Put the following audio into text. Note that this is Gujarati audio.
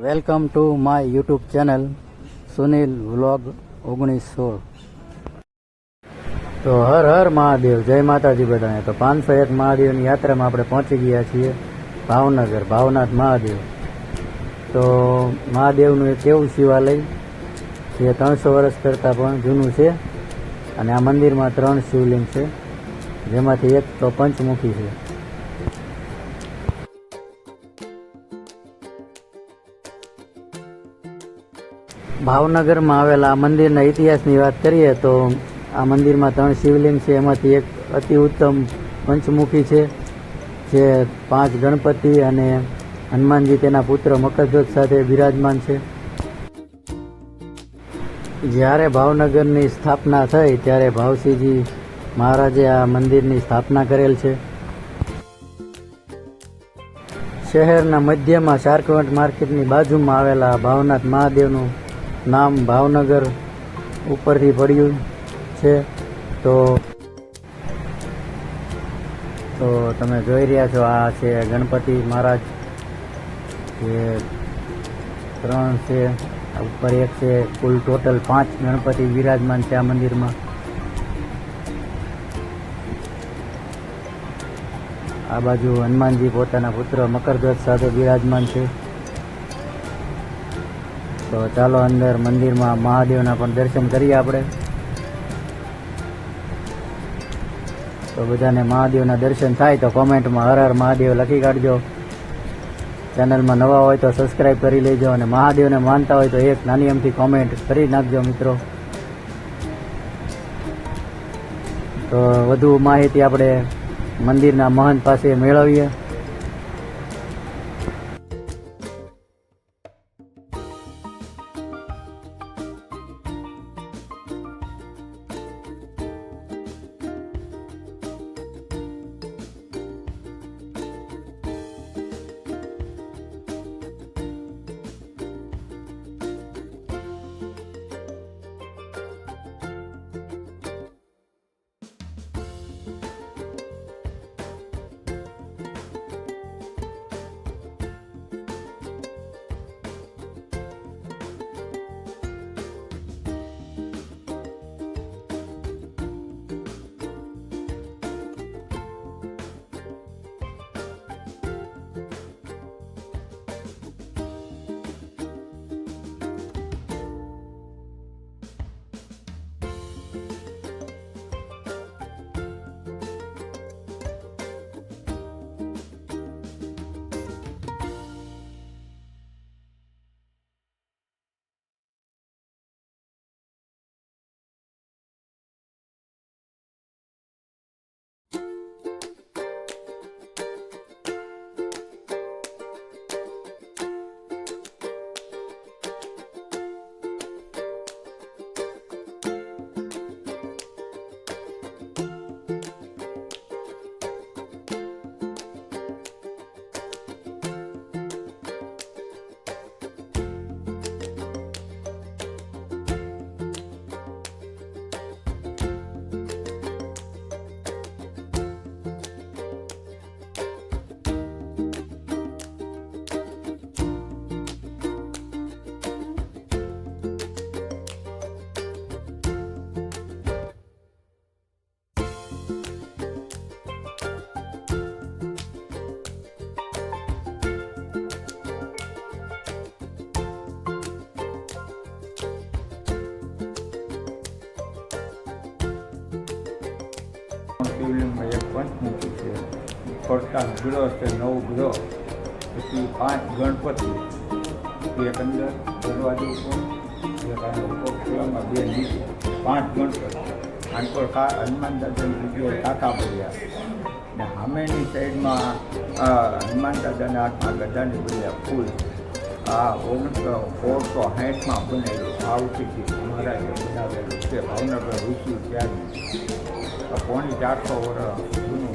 Welcome to my YouTube channel Sunil vlog 1916. તો હર હર મહાદેવ, જય માતાજી બધાને. તો 501 મહાદેવની યાત્રામાં આપણે પહોંચી ગયા છીએ ભાવનગર, ભાવનાથ મહાદેવ. તો મહાદેવનું એક એવું શિવાલય જે 300 વર્ષ કરતાં પણ જૂનું છે અને આ મંદિરમાં 3 શિવલિંગ છે, જેમાંથી એક તો પંચમુખી છે. ભાવનગરમાં આવેલા આ મંદિરના ઇતિહાસની વાત કરીએ તો આ મંદિરમાં 3 શિવલિંગ છે, એમાંથી એક અતિ ઉત્તમ પંચમુખી છે, જે 5 ગણપતિ અને હનુમાનજી તેના પુત્ર મકરધ્વજ સાથે બિરાજમાન છે. જ્યારે ભાવનગરની સ્થાપના થઈ ત્યારે ભાવસિંહજી મહારાજે આ મંદિરની સ્થાપના કરેલ છે. શહેરના મધ્યમાં શાર્કવંટ માર્કેટની બાજુમાં આવેલા ભાવનાથ મહાદેવનું નામ ભાવનગર ઉપરથી પડ્યું છે. તો તમે જોઈ રહ્યા છો, આ છે ગણપતિ મહારાજ, જે 3 છે, ઉપર એક છે. કુલ ટોટલ 5 ગણપતિ વિરાજમાન છે આ મંદિરમાં. આ બાજુ હનુમાનજી પોતાના પુત્ર મકરધ્વજ સાથે બિરાજમાન છે. તો ચાલો અંદર મંદિરમાં મહાદેવના પણ દર્શન કરીએ આપણે. તો બધાને મહાદેવના દર્શન થાય તો કોમેન્ટમાં હર હર મહાદેવ લખી કાઢજો. ચેનલમાં નવા હોય તો સબસ્ક્રાઈબ કરી લેજો, અને મહાદેવને માનતા હોય તો એક નાની અમથી કોમેન્ટ કરી નાખજો મિત્રો. તો વધુ માહિતી આપણે મંદિરના મહંત પાસે મેળવીએ. શિવલિંગમાં એક પંચમુખી છે, ફરતા ગ્રહ છે 9 ગ્રહ, પછી 5 ગણપતિ, એક અંદર દરવાજો ઉપર, એક ઉપર ખોલામાં 2 નીચે, 5 ગણપતિ. આની પર હનુમાન દાદાની જગ્યાએ કાકા પડ્યા, ને સામેની સાઈડમાં હનુમાન દાદાના હાથમાં ગદાની બન્યા ફૂલ. આ 1960માં બનેલું ભાવસિંહજી મહારાજે બનાવેલું છે. ભાવનગર ઋષિ ત્યારનું 450 વર્ષ જૂનું